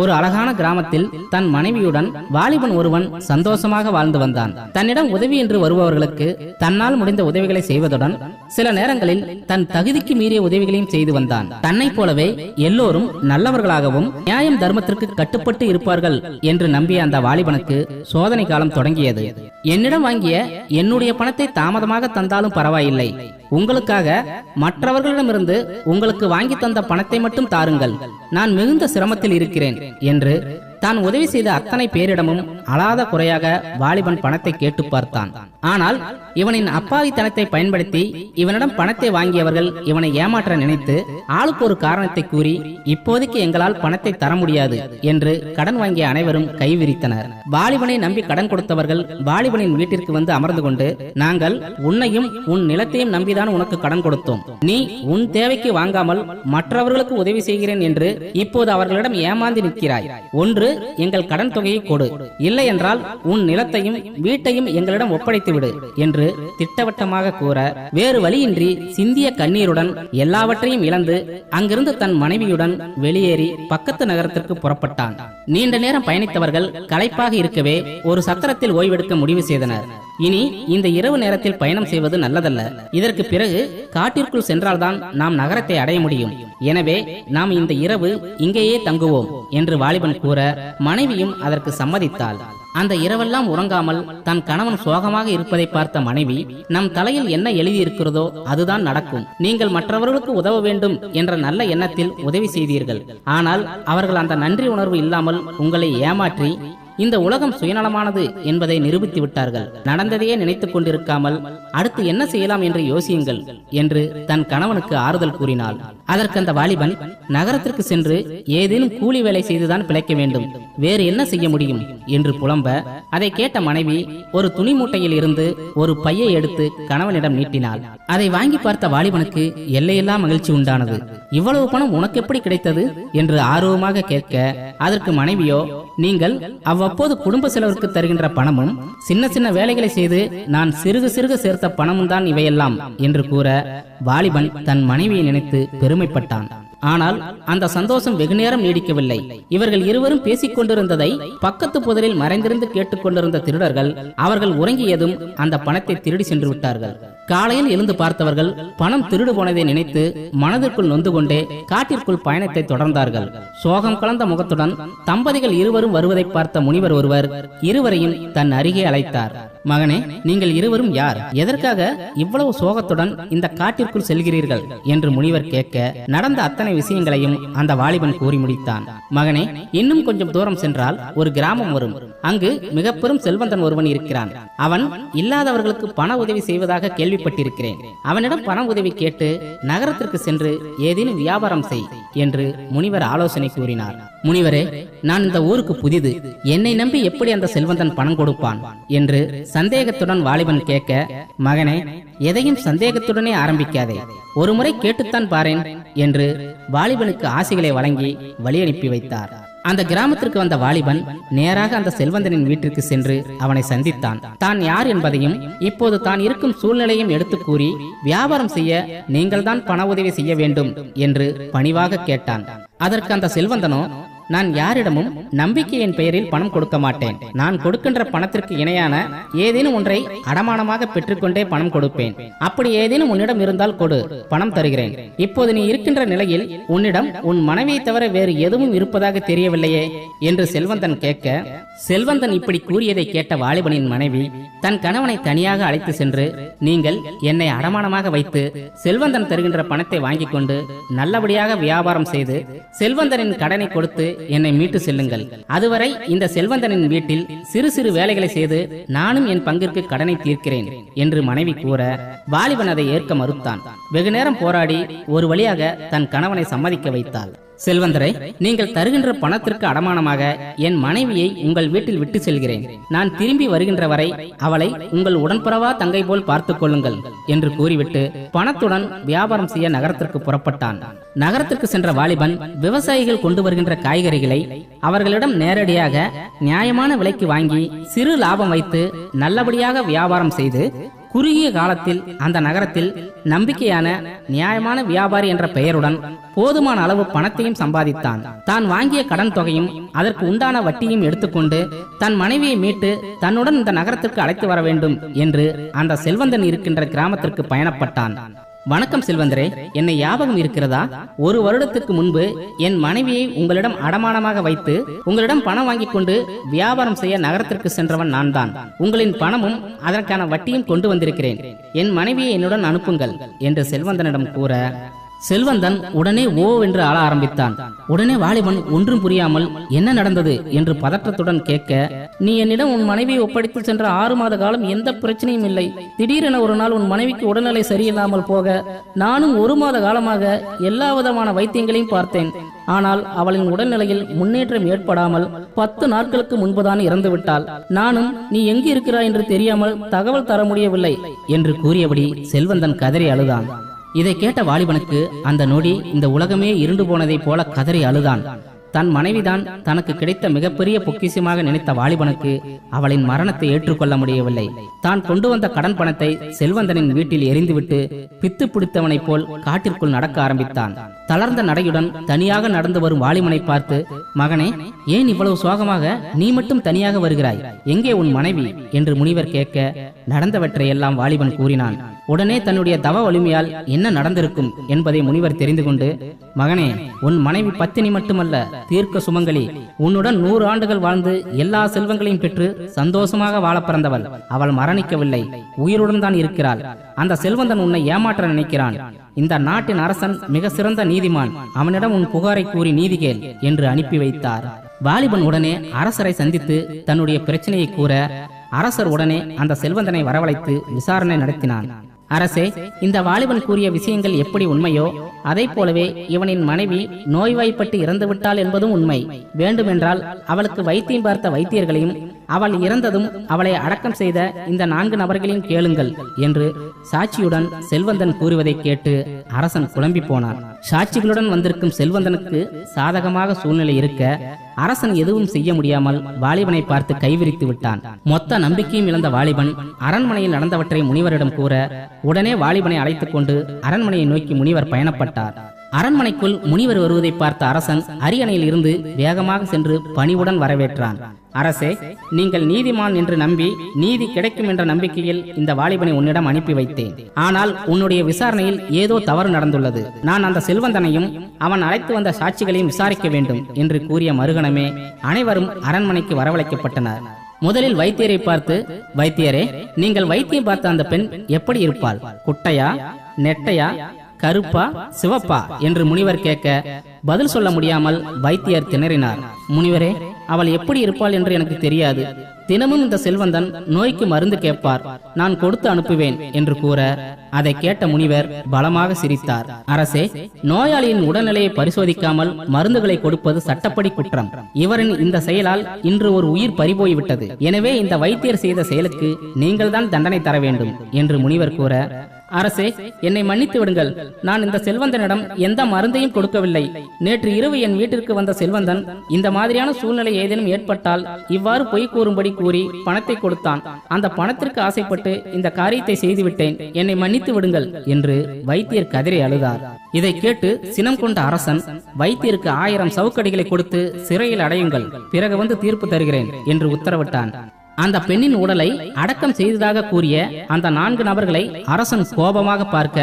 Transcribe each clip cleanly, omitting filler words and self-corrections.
ஒரு அழகான கிராமத்தில் தன் மனைவியுடன் வாலிபன் ஒருவன் சந்தோஷமாக வாழ்ந்து வந்தான். தன்னிடம் உதவி என்று வருபவர்களுக்கு தன்னால் முடிந்த உதவிகளை செய்வதுடன் சில நேரங்களில் தன் தகுதிக்கு மீறிய உதவிகளையும் செய்து வந்தான். தன்னை போலவே எல்லோரும் நல்லவர்களாகவும் நியாயம் தர்மத்திற்கு கட்டுப்பட்டு இருப்பார்கள் என்று நம்பிய அந்த வாலிபனுக்கு சோதனை காலம் தொடங்கியது. என்னிடம் வாங்கிய என்னுடைய பணத்தை தாமதமாக தந்தாலும் பரவாயில்லை, உங்களுக்காக மற்றவர்களிடமிருந்து உங்களுக்கு வாங்கி தந்த பணத்தை மட்டும் தாருங்கள், நான் மிகுந்த சிரமத்தில் இருக்கிறேன் என்று தான் உதவி செய்த அத்தனை பேரிடமும் அழாத குறையாக வாலிபன் பணத்தை கேட்டு பார்த்தான். ஆனால் இவனின் அப்பாவித்தனத்தை பயன்படுத்தி இவனிடம் பணத்தை வாங்கியவர்கள் இவனை ஏமாற்ற நினைத்து ஆளுக்கு ஒரு காரணத்தை கூறி இப்போதைக்கு எங்களால் பணத்தை தர முடியாது என்று கடன் வாங்கிய அனைவரும் கைவிரித்தனர். வாலிபனை நம்பி கடன் கொடுத்தவர்கள் வாலிபனின் வீட்டிற்கு வந்து அமர்ந்து கொண்டு, நாங்கள் உன்னையும் உன் நிலத்தையும் நம்பிதான் உனக்கு கடன் கொடுத்தோம், நீ உன் தேவைக்கு வாங்காமல் மற்றவர்களுக்கு உதவி செய்கிறேன் என்று இப்போது அவர்களிடம் ஏமாந்து நிற்கிறாய், ஒன்று எங்கள் கடன் தொகையை கொடு, இல்லை என்றால் உன் நிலத்தையும் வீட்டையும் எங்களிடம் ஒப்படைத்து விடு என்று திட்டவட்டமாக கூற, வேறு வழியின்றி சிந்திய கண்ணீருடன் எல்லாவற்றையும் இழந்து அங்கிருந்து தன் மனைவியுடன் வெளியேறி பக்கத்து நகரத்திற்கு புறப்பட்டான். நீண்ட நேரம் பயணித்தவர்கள் களைப்பாக இருக்கவே ஒரு சத்திரத்தில் ஓய்வெடுக்க முடிவு செய்தனர். இனி இந்த இரவு நேரத்தில் பயணம் செய்வது நல்லதல்ல, இதற்கு பிறகு காட்டிற்குள் சென்றால்தான் நாம் நகரத்தை அடைய முடியும், எனவே நாம் இந்த இரவு இங்கேயே தங்குவோம் என்று வாலிபன் கூற மனைவியும் அதற்கு சம்மதித்தாள். அந்த இரவெல்லாம் உறங்காமல் தன் கணவன் சோகமாக இருப்பதை பார்த்த மனைவி, நம் தலையில் என்ன எழுதி இருக்கிறதோ அதுதான் நடக்கும், நீங்கள் மற்றவர்களுக்கு உதவ வேண்டும் என்ற நல்ல எண்ணத்தில் உதவி செய்தீர்கள், ஆனால் அவர்கள் அந்த நன்றி உணர்வு இல்லாமல் உங்களை ஏமாற்றி இந்த உலகம் சுயநலமானது என்பதை நிரூபித்து விட்டார்கள், நடந்ததையே நினைத்துக் கொண்டிருக்காமல் அடுத்து என்ன செய்யலாம் என்று யோசியுங்கள் என்று தன் கணவனுக்கு ஆறுதல் கூறினாள். அதற்கு அந்த வாலிபன், நகரத்திற்கு சென்று ஏதேனும் கூலி வேலை செய்துதான் பிழைக்க வேண்டும், வேறு என்ன செய்ய முடியும் என்று புலம்ப, அதை கேட்ட மனைவி ஒரு துணி மூட்டையில் இருந்து ஒரு பையை எடுத்து கணவனிடம் நீட்டினாள். அதை வாங்கி பார்த்த வாலிபனுக்கு எல்லையெல்லாம் மகிழ்ச்சி உண்டானது. இவ்வளவு பணம் உனக்கு எப்படி கிடைத்தது என்று ஆர்வமாக கேட்க, அதற்கு மனைவியோ, நீங்கள் அவ்வப்போது குடும்ப செலவிற்கு தருகின்ற பணமும் சின்ன சின்ன வேலைகளை செய்து நான் சிறுக சிறுக சேர்த்த பணமும் தான் இவையெல்லாம் என்று கூற, வாலிபன் தன் மனைவியை நினைத்து பெருமைப்பட்டான். ஆனால் அந்த சந்தோஷம் வெகு நேரம் நீடிக்கவில்லை. இவர்கள் இருவரும் பேசிக் கொண்டிருந்ததை பக்கத்து புதரில் மறைந்திருந்து கேட்டுக்கொண்டிருந்த திருடர்கள் அவர்கள் உறங்கியதும் அந்த பணத்தை திருடி சென்று விட்டார்கள். காலையில் எழுந்து பார்த்தவர்கள் பணம் திருடு போனதை நினைத்து மனதிற்குள் நொந்து கொண்டே காட்டிற்குள் பயணத்தை தொடர்ந்தார்கள். சோகம் கலந்த முகத்துடன் தம்பதிகள் இருவரும் வருவதை பார்த்த முனிவர் ஒருவர் இருவரையும் தன் அருகே அழைத்தார். மகனே, நீங்கள் இருவரும் யார், எதற்காக இவ்வளவு சோகத்துடன் இந்த காட்டிற்குள் செல்கிறீர்கள் என்று முனிவர் கேட்க, நடந்த அத்தனை விஷயங்களையும் அந்த வாலிபன் கூறி முடித்தான். மகனே, இன்னும் கொஞ்சம் தூரம் சென்றால் ஒரு கிராமம் வரும், அங்கு மிக பெரும் செல்வந்தன் ஒருவன் இருக்கிறான், அவன் இல்லாதவர்களுக்கு பண உதவி செய்வதாக கேள்விப்பட்டிருக்கிறேன், அவனிடம் பண உதவி கேட்டு நகரத்திற்கு சென்று ஏதேனும் வியாபாரம் செய் என்று முனிவர் ஆலோசனை கூறினார். முனிவரே, நான் இந்த ஊருக்கு புதிது, என்னை நம்பி எப்படி அந்த செல்வந்தன் பணம் கொடுப்பான் என்று சந்தேகத்துடன் வாலிபன் கேட்க, மகனே, எதையும் சந்தேகத்துடனே ஆரம்பிக்காதே, ஒரு முறை கேட்டுத்தான் பாரேன் என்று வாலிபனுக்கு ஆசைகளை வழங்கி வழி அனுப்பி வைத்தார். அந்த கிராமத்திற்கு வந்த வாலிபன் நேராக அந்த செல்வந்தனின் வீட்டிற்கு சென்று அவனை சந்தித்தான். தான் யார் என்பதையும் இப்போது தான் இருக்கும் சூழ்நிலையும் எடுத்து கூறி, வியாபாரம் செய்ய நீங்கள் தான் பண உதவி செய்ய வேண்டும் என்று பணிவாக கேட்டான். அதற்கு அந்த செல்வந்தனோ, நான் யாரிடமும் நம்பிக்கையின் பெயரில் பணம் கொடுக்க மாட்டேன், நான் கொடுக்கின்ற பணத்திற்கு இணையான ஏதேனும் ஒன்றை அடமானமாக பெற்றுக்கொண்டே பணம் கொடுப்பேன், அப்படி ஏதேனும் உன்னிடம் இருந்தால் கொடு, பணம் தருகிறேன், இப்போது நீ இருக்கின்ற நிலையில் உன்னிடம் உன் மனைவியை தவிர வேறு எதுவும் இருப்பதாக தெரியவில்லையே என்று செல்வந்தன் கேட்க, செல்வந்தன் இப்படி கூறியதை கேட்ட வாலிபனின் மனைவி தன் கணவனை தனியாக அழைத்து சென்று, நீங்கள் என்னை அடமானமாக வைத்து செல்வந்தன் தருகின்ற பணத்தை வாங்கிக் கொண்டு நல்லபடியாக வியாபாரம் செய்து செல்வந்தனின் கடனை கொடுத்து என்னை மீட்டு செல்லுங்கள், அதுவரை இந்த செல்வந்தனின் வீட்டில் சிறு சிறு வேலைகளை செய்து நானும் என் பங்கிற்கு கடனை தீர்க்கிறேன் என்று மனைவி கூற, வாலிபன் அதை ஏற்க மறுத்தான். வெகு நேரம் போராடி ஒரு வழியாக தன் கணவனை சம்மதிக்க வைத்தாள். செல்வந்தரை, நீங்கள் தருகின்ற பணத்திற்கு அடமானமாக என் மனைவியை உங்கள் வீட்டில் விட்டு செல்கிறேன், நான் திரும்பி வருகின்ற வரை அவளை உங்கள் உடன்பரவா தங்கை போல் பார்த்துக் கொள்ளுங்கள் என்று கூறிவிட்டு பணத்துடன் வியாபாரம் செய்ய நகரத்திற்கு புறப்பட்டான். நகரத்திற்கு சென்ற வாலிபன் விவசாயிகள் கொண்டு வருகின்ற காய்கறிகளை அவர்களிடம் நேரடியாக நியாயமான விலைக்கு வாங்கி சிறு லாபம் வைத்து நல்லபடியாக வியாபாரம் செய்து குறுகிய காலத்தில் அந்த நகரத்தில் நம்பிக்கையான நியாயமான வியாபாரி என்ற பெயருடன் போதுமான அளவு பணத்தையும் சம்பாதித்தான். தான் வாங்கிய கடன் தொகையும் அதற்கு உண்டான வட்டியும் எடுத்துக்கொண்டு தன் மனைவியை மீட்டு தன்னுடன் இந்த நகரத்திற்கு அழைத்து வர வேண்டும் என்று அந்த செல்வந்தன் இருக்கின்ற கிராமத்திற்கு பயணப்பட்டான். வணக்கம் செல்வந்தரே, என்னை ஞாபகம் இருக்கிறதா? 1 வருடத்துக்கு முன்பு என் மனைவியை உங்களிடம் அடமானமாக வைத்து உங்களிடம் பணம் வாங்கி கொண்டு வியாபாரம் செய்ய நகரத்திற்கு சென்றவன் நான் தான். உங்களின் பணமும் அதற்கான வட்டியும் கொண்டு வந்திருக்கிறேன். என் மனைவியை என்னுடன் அனுப்புங்கள் என்று செல்வந்தனிடம் கூற, செல்வந்தன் உடனே ஓ என்று ஆள ஆரம்பித்தான். உடனே வாலிபன் ஒன்றும் புரியாமல் என்ன நடந்தது என்று பதற்றத்துடன் கேட்க, நீ என்னிடம் உன் மனைவியை ஒப்படைத்து சென்ற 6 மாத காலம் எந்த பிரச்சனையும் இல்லை. திடீரென ஒரு நாள் உன் மனைவிக்கு உடல்நிலை சரியில்லாமல் போக நானும் 1 மாத காலமாக எல்லா விதமான வைத்தியங்களையும் பார்த்தேன். ஆனால் அவளின் உடல்நிலையில் முன்னேற்றம் ஏற்படாமல் 10 நாட்களுக்கு முன்புதான் இறந்து விட்டாள். நானும் நீ எங்கு இருக்கிறாய் என்று தெரியாமல் தகவல் தர முடியவில்லை என்று கூறியபடி செல்வந்தன் கதறி அழுதான். இதை கேட்ட வாலிபனுக்கு அந்த நொடி இந்த உலகமே இருண்டு போனதை போல கதறி அழுதான். தன் மனைவிதான் தனக்கு கிடைத்த மிகப்பெரிய பொக்கிஷமாக நினைத்த வாலிபனுக்கு அவளின் மரணத்தை ஏற்றுக்கொள்ள முடியவில்லை. தான் கொண்டு வந்த கடன் பணத்தை செல்வந்தனின் வீட்டில் எரிந்துவிட்டு பித்து பிடித்தவனைப் போல் காட்டிற்குள் நடக்க ஆரம்பித்தான். தளர்ந்த நடையுடன் தனியாக நடந்து வரும் வாலிபனை பார்த்து, மகனே, ஏன் இவ்வளவு சோகமாக நீ மட்டும் தனியாக வருகிறாய்? எங்கே உன் மனைவி என்று முனிவர் கேட்க, நடந்தவற்றை எல்லாம் வாலிபன் கூறினான். உடனே தன்னுடைய தவ வலிமையால் என்ன நடந்திருக்கும் என்பதை முனிவர் தெரிந்து கொண்டு, மகனே, உன் மனைவி பத்தினி மட்டுமல்ல, தீர்க்க சுமங்கலி. உன்னுடன் 100 ஆண்டுகள் வாழ்ந்து எல்லா செல்வங்களையும் பெற்று சந்தோஷமாக வாழ பிறந்தவள். அவள் மரணிக்கவில்லை, உயிருடன் தான் இருக்கிறாள். அந்த செல்வந்தன் உன்னை ஏமாற்ற நினைக்கிறான். இந்த நாட்டின் அரசன் மிக சிறந்த நீதிமான். அவனிடம் உன் புகாரை கூறி நீதி கேள் என்று அனுப்பி வைத்தார். வாலிபன் உடனே அரசரை சந்தித்து தன்னுடைய பிரச்சனையை கூற, அரசர் உடனே அந்த செல்வந்தனை வரவழைத்து விசாரணை நடத்தினான். அரசே, இந்த வாலிபன் கூறிய விஷயங்கள் எப்படி உண்மையோ அதை போலவே இவனின் மனைவி நோய்வாய்ப்பட்டு இறந்துவிட்டாள் என்பதும் உண்மை. வேண்டுமென்றால் அவளுக்கு வைத்தியம் பார்த்த வைத்தியர்களையும் அவள் இறந்ததும் அவளை அடக்கம் செய்த இந்த 4 நபர்களையும் கேளுங்கள் என்று சாட்சியுடன் செல்வந்தன் கூறுவதை கேட்டு அரசன் குழம்பி போனான். சாட்சிகளுடன் வந்திருக்கும் செல்வந்தனுக்கு சாதகமாக சூழ்நிலை இருக்க அரசன் எதுவும் செய்ய முடியாமல் வாலிபனை பார்த்து கைவிரித்து விட்டான். மொத்த நம்பிக்கையும் இழந்த வாலிபன் அரண்மனையில் நடந்தவற்றை முனிவரிடம் கூற, உடனே வாலிபனை அழைத்துக் கொண்டு அரண்மனையை நோக்கி முனிவர் பயணப்பட்டார். அரண்மனைக்குள் முனிவர் வருவதை பார்த்த அரசன் அரியணையில் இருந்து வேகமாக சென்று பணிவுடன் வரவேற்றான். அரசே, நீங்கள் நீதிமான் என்று நம்பி நீதி கிடைக்கும் என்ற நம்பிக்கையில் இந்த வாலிபனை உன்னிடம் அனுப்பி வைத்தேன். ஆனால் உன்னுடைய விசாரணையில் ஏதோ தவறு நடந்துள்ளது. நான் அந்த செல்வந்தனையும் அவன் அழைத்து வந்த சாட்சிகளையும் விசாரிக்க வேண்டும் என்று கூறிய மறுகணமே அனைவரும் அரண்மனைக்கு வரவழைக்கப்பட்டனர். முதலில் வைத்தியரை பார்த்து, வைத்தியரே, நீங்கள் வைத்தியம் பார்த்த அந்த பெண் எப்படி இருப்பாள்? குட்டையா, நெட்டையா, கருப்பா, சிவப்பா என்று முனிவர் கேட்க பதில் சொல்ல முடியாமல் வைத்தியர் திணறினார். முனிவரே, அவள் எப்படி இருப்பாள் என்று எனக்கு தெரியாது. தினமும் இந்த செல்வந்தன் நோய்க்கு மருந்து கேட்பார், நான் கொடுத்து அனுப்புவேன் என்று கூற அதை கேட்ட முனிவர் பலமாக சிரித்தார். அரசே, நோயாளியின் உடல்நிலையை பரிசோதிக்காமல் மருந்துகளை கொடுப்பது சட்டப்படி குற்றம். இவரின் இந்த செயலால் இன்று ஒரு உயிர் பறிபோய்விட்டது. எனவே இந்த வைத்தியர் செய்த செயலுக்கு நீங்கள் தான் தண்டனை தர வேண்டும் என்று முனிவர் கூற, அரசே, என்னை மன்னித்து விடுங்கள். நான் இந்த செல்வந்தனிடம் எந்த மருந்தையும் கொடுக்கவில்லை. நேற்று இரவு என் வீட்டிற்கு வந்த செல்வந்தன் இந்த மாதிரியான சூழ்நிலை ஏதேனும் ஏற்பட்டால் இவ்வாறு பொய் கூறும்படி கூறி பணத்தை கொடுத்தான். அந்த பணத்திற்கு ஆசைப்பட்டு இந்த காரியத்தை செய்துவிட்டேன். என்னை மன்னித்து விடுங்கள் என்று வைத்தியர் கதறி அழுதார். இதை கேட்டு சினம் கொண்ட அரசன் வைத்தியருக்கு 1000 சவுக்கடிகளை கொடுத்து சிறையில் அடையுங்கள், பிறகு வந்து தீர்ப்பு தருகிறேன் என்று உத்தரவிட்டான். அந்த பெண்ணின் உடலை அடக்கம் செய்ததாக கூறிய அந்த 4 நபர்களை அரசன் கோபமாக பார்க்க,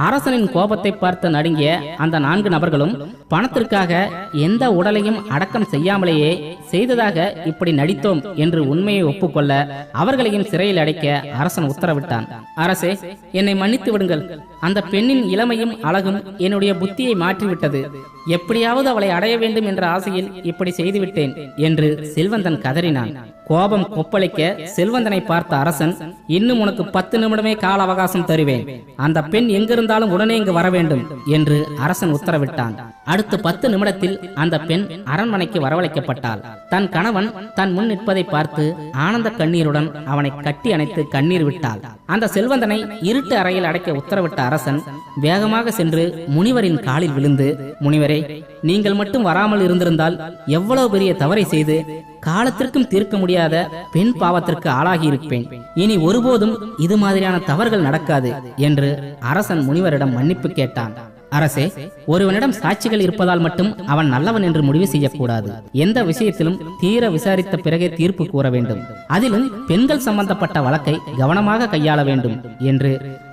அரசனின் கோபத்தை பார்த்து நடுங்கிய அந்த 4 நபர்களும் பணத்திற்காக எந்த உடலையும் அடக்கம் செய்யாமலேயே செய்ததாக இப்படி நடித்தோம் என்று உண்மையை ஒப்புக்கொள்ள அவர்களையும் சிறையில் அடைக்க அரசன் உத்தரவிட்டான். அரசே, என்னை மன்னித்து விடுங்கள். அந்த பெண்ணின் இளமையும் அழகும் என்னுடைய புத்தியை மாற்றிவிட்டது. எப்படியாவது அவளை அடைய வேண்டும் என்ற ஆசையில் இப்படி செய்துவிட்டேன் என்று செல்வந்தன் கதறினான். கோபம் கொப்பளிக்க செல்வந்தனை பார்த்த அரசன், இன்னும் உனக்கு 10 நிமிடமே கால அவகாசம் தருவேன். அந்த பெண் எங்கிருந்தாலும் உடனே இங்கு வர வேண்டும் என்று அரசன் உத்தரவிட்டான். அடுத்த 10 நிமிடத்தில் அந்த பெண் அரண்மனைக்கு வரவழைக்கப்பட்டாள். தன் கணவன் தன் முன் நிற்பதை பார்த்து ஆனந்த கண்ணீருடன் அவனை கட்டி அணைத்து கண்ணீர் விட்டாள். அந்த செல்வந்தனை இருட்டு அறையில் அடைக்க உத்தரவிட்ட அரசன் வேகமாக சென்று முனிவரின் காலில் விழுந்து, முனிவரே, நீங்கள் மட்டும் வராமல் இருந்திருந்தால் எவ்வளவு பெரிய தவறை செய்து காலத்திற்கும் தீர்க்க முடியாத பெண் பாவத்திற்கு ஆளாகி இருப்பேன். இனி ஒருபோதும் இது மாதிரியான தவறுகள் நடக்காது என்று அரசன் முனிவரிடம் மன்னிப்பு கேட்டான். அரசே, ஒருவனிடம் சாட்சிகள் இருப்பதால் மட்டும் அவன் நல்லவன் என்று முடிவு செய்யக்கூடாது. எந்த விஷயத்திலும் தீர விசாரித்த பிறகே தீர்ப்பு கூற வேண்டும். அதிலும் பெண்கள் சம்பந்தப்பட்ட வழக்கை கவனமாக கையாள வேண்டும் என்று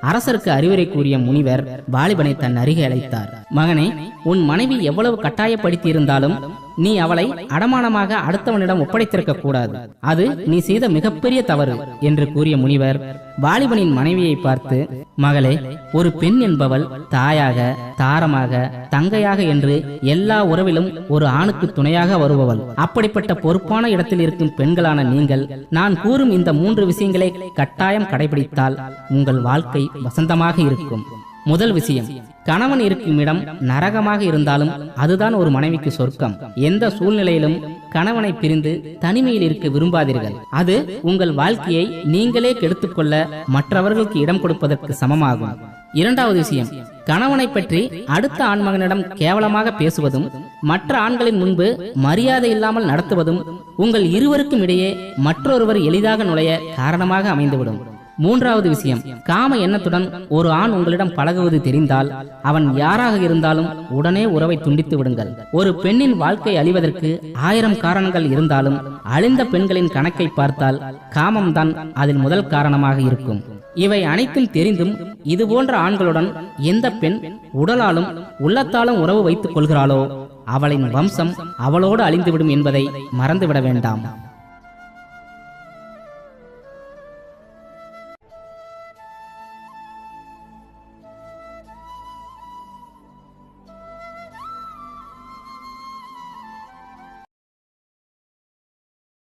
அரசருக்கு அறிவுரை கூறிய முனிவர் வாலிபனை தன் அருகே அழைத்தார். மகனே, உன் மனைவி எவ்வளவு கட்டாயப்படுத்தி இருந்தாலும் நீ அவளை அடமானமாக அடுத்தவனிடம் ஒப்படைத்திருக்க கூடாது. அது நீ செய்த மிகப்பெரிய தவறு என்று கூறிய முனிவர் வாலிபனின் மனைவியை பார்த்து, மகளே, ஒரு பெண் என்பவள் தாயாக, தாரமாக, தங்கையாக என்று எல்லா உறவிலும் ஒரு ஆணுக்கு துணையாக வருபவள். அப்படிப்பட்ட பொறுப்பான இடத்தில் இருக்கும் பெண்களான நீங்கள் நான் கூறும் இந்த 3 விஷயங்களை கட்டாயம் கடைபிடித்தால் உங்கள் வாழ்க்கை வசந்தமாக இருக்கும். முதல் விஷயம், கணவன் இருக்கும் இடம் நரகமாக இருந்தாலும் அதுதான் ஒரு மனைவிக்கு சொர்க்கம். எந்த சூழ்நிலையிலும் கணவனை பிரிந்து தனிமையில் இருக்க விரும்பாதீர்கள். அது உங்கள் வாழ்க்கையை நீங்களே கெடுத்துக்கொள்ள மற்றவர்களுக்கு இடம் கொடுப்பதற்கு சமமாகும். இரண்டாவது விஷயம், கணவனை பற்றி அடுத்த ஆண்மகனிடம் கேவலமாக பேசுவதும் மற்ற ஆண்களின் முன்பு மரியாதை இல்லாமல் நடத்துவதும் உங்கள் இருவருக்கும் இடையே மற்றொருவர் எளிதாக நுழைய காரணமாக அமைந்துவிடும். மூன்றாவது விஷயம், காம எண்ணத்துடன் ஒரு ஆண் உங்களிடம் பழகுவது தெரிந்தால் அவன் யாராக இருந்தாலும் உடனே உறவை துண்டித்து விடுங்கள். ஒரு பெண்ணின் வாழ்க்கை அழிவதற்கு 1000 காரணங்கள் இருந்தாலும் அழிந்த பெண்களின் கணக்கை பார்த்தால் காமம்தான் அதில் முதல் காரணமாக இருக்கும். இவை அனைத்தும் தெரிந்தும் இதுபோன்ற ஆண்களுடன் எந்த பெண் உடலாலும் உள்ளத்தாலும் உறவு வைத்துக் கொள்கிறாளோ அவளின் வம்சம் அவளோடு அழிந்துவிடும் என்பதை மறந்துவிட வேண்டாம்.